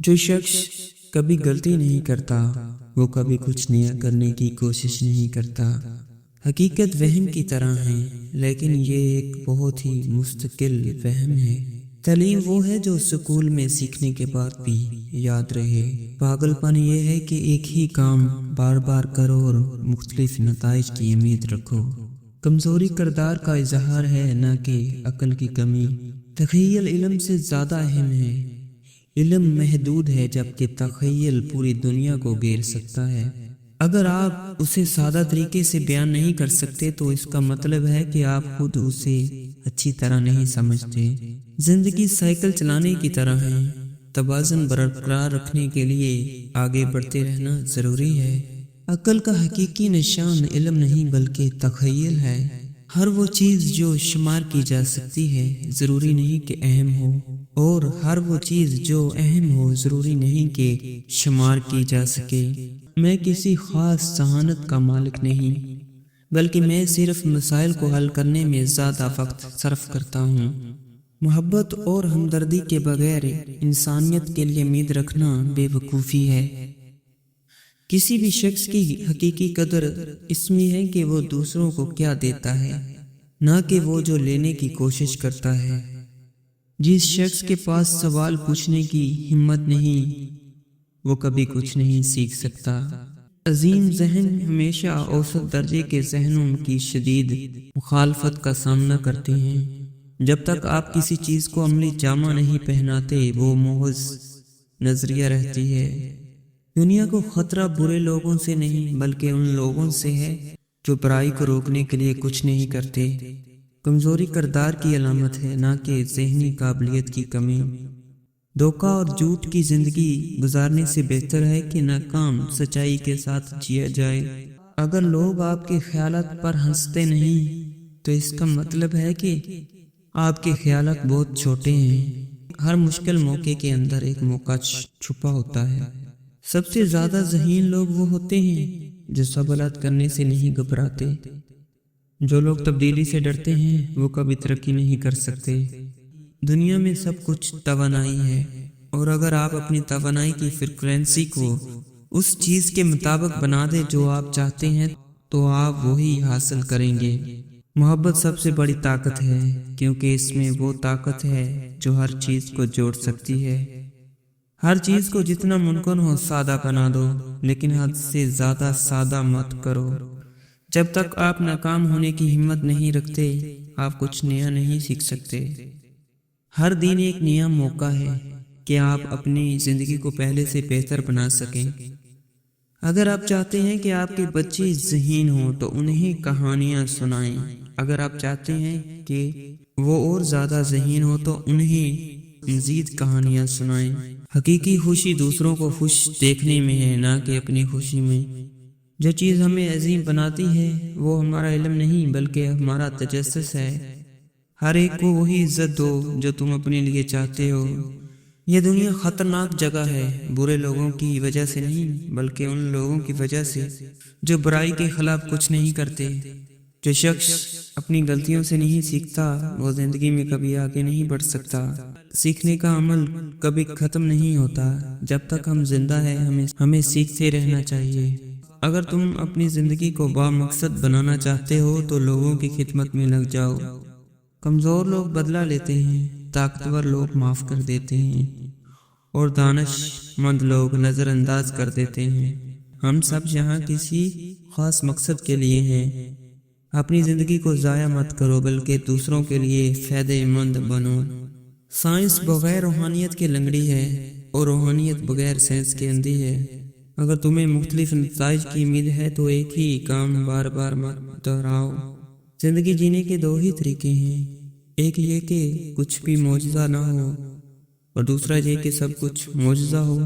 جو شخص کبھی غلطی نہیں کرتا وہ کبھی کچھ نیا کرنے کی کوشش نہیں کرتا۔ حقیقت وہم کی طرح ہے، لیکن یہ ایک بہت ہی مستقل وہم ہے۔ تعلیم وہ ہے جو اسکول میں سیکھنے کے بعد بھی یاد رہے۔ پاگل پن یہ ہے کہ ایک ہی کام بار بار کرو اور مختلف نتائج کی امید رکھو۔ کمزوری کردار کا اظہار ہے، نہ کہ عقل کی کمی۔ تخیل علم سے زیادہ اہم ہے۔ علم محدود ہے جبکہ تخیل پوری دنیا کو گھیر سکتا ہے۔ اگر آپ اسے سادہ طریقے سے بیان نہیں کر سکتے تو اس کا مطلب ہے کہ آپ خود اسے اچھی طرح نہیں سمجھتے۔ زندگی سائیکل چلانے کی طرح ہے، توازن برقرار رکھنے کے لیے آگے بڑھتے رہنا ضروری ہے۔ عقل کا حقیقی نشان علم نہیں بلکہ تخیل ہے۔ ہر وہ چیز جو شمار کی جا سکتی ہے ضروری نہیں کہ اہم ہو، اور ہر وہ چیز جو اہم ہو ضروری نہیں کہ شمار کی جا سکے۔ میں کسی خاص ذہانت کا مالک نہیں، بلکہ میں صرف مسائل کو حل کرنے میں زیادہ وقت صرف کرتا ہوں۔ محبت اور ہمدردی کے بغیر انسانیت کے لیے امید رکھنا بے وقوفی ہے۔ کسی بھی شخص کی حقیقی قدر اس میں ہے کہ وہ دوسروں کو کیا دیتا ہے، نہ کہ وہ جو لینے کی کوشش کرتا ہے۔ جس شخص کے پاس سوال پوچھنے کی ہمت نہیں، وہ کبھی کچھ نہیں سیکھ سکتا۔ عظیم ذہن ہمیشہ اوسط درجے کے ذہنوں کی شدید مخالفت کا سامنا کرتے ہیں۔ جب تک آپ کسی چیز کو عملی جامہ نہیں پہناتے، وہ محض نظریہ رہتی ہے۔ دنیا کو خطرہ برے لوگوں سے نہیں بلکہ ان لوگوں سے ہے جو برائی کو روکنے کے لیے کچھ نہیں کرتے۔ کمزوری کردار کی علامت ہے، نہ کہ ذہنی قابلیت کی کمی۔ دھوکہ اور جھوٹ کی زندگی گزارنے سے بہتر ہے کہ ناکام سچائی کے ساتھ جیا جائے۔ اگر لوگ آپ کے خیالات پر ہنستے نہیں تو اس کا مطلب ہے کہ آپ کے خیالات بہت چھوٹے ہیں۔ ہر مشکل موقع کے اندر ایک موقع چھپا ہوتا ہے۔ سب سے زیادہ ذہین لوگ وہ ہوتے ہیں جو سوالات کرنے سے نہیں گھبراتے۔ جو لوگ تبدیلی سے ڈرتے ہیں وہ کبھی ترقی نہیں کر سکتے۔ دنیا میں سب کچھ توانائی ہے، اور اگر آپ اپنی توانائی کی فریکوینسی کو اس چیز کے مطابق بنا دیں جو آپ چاہتے ہیں تو آپ وہی حاصل کریں گے۔ محبت سب سے بڑی طاقت ہے، کیونکہ اس میں وہ طاقت ہے جو ہر چیز کو جوڑ سکتی ہے۔ ہر چیز کو جتنا ممکن ہو سادہ بنا دو، لیکن حد سے زیادہ سادہ مت کرو۔ جب تک آپ ناکام ہونے کی ہمت نہیں رکھتے، آپ کچھ نیا نہیں سیکھ سکتے۔ ہر دن ایک نیا موقع ہے کہ آپ اپنی زندگی کو پہلے سے بہتر بنا سکیں۔ اگر آپ چاہتے ہیں کہ آپ کے بچے ذہین ہوں تو انہیں کہانیاں سنائیں۔ اگر آپ چاہتے ہیں کہ وہ اور زیادہ ذہین ہو تو انہیں مزید کہانیاں سنائیں۔ حقیقی خوشی دوسروں کو خوش دیکھنے میں ہے، نہ کہ اپنی خوشی میں۔ جو چیز ہمیں عظیم بناتی ہے وہ ہمارا علم نہیں بلکہ ہمارا تجسس ہے۔ ہر ایک کو وہی عزت دو جو تم اپنے لیے چاہتے ہو۔ یہ دنیا خطرناک جگہ ہے، برے لوگوں کی وجہ سے نہیں بلکہ ان لوگوں کی وجہ سے جو برائی کے خلاف کچھ نہیں کرتے۔ جو شخص اپنی غلطیوں سے نہیں سیکھتا وہ زندگی میں کبھی آگے نہیں بڑھ سکتا۔ سیکھنے کا عمل کبھی ختم نہیں ہوتا۔ جب تک ہم زندہ ہیں ہمیں سیکھتے رہنا چاہیے۔ اگر تم اپنی زندگی کو بامقصد بنانا چاہتے ہو تو لوگوں کی خدمت میں لگ جاؤ۔ کمزور لوگ بدلہ لیتے ہیں، طاقتور لوگ معاف کر دیتے ہیں، اور دانش مند لوگ نظر انداز کر دیتے ہیں۔ ہم سب یہاں کسی خاص مقصد کے لیے ہیں۔ اپنی زندگی کو ضائع مت کرو بلکہ دوسروں کے لیے فائدہ مند بنو۔ سائنس بغیر روحانیت کے لنگڑی ہے، اور روحانیت بغیر سائنس کے اندھی ہے۔ اگر تمہیں مختلف نتائج کی امید ہے تو ایک ہی کام بار بار مت دہراؤ۔ زندگی جینے کے دو ہی طریقے ہیں، ایک یہ کہ کچھ بھی معجزہ نہ ہو، اور دوسرا یہ کہ سب کچھ معجزہ ہو۔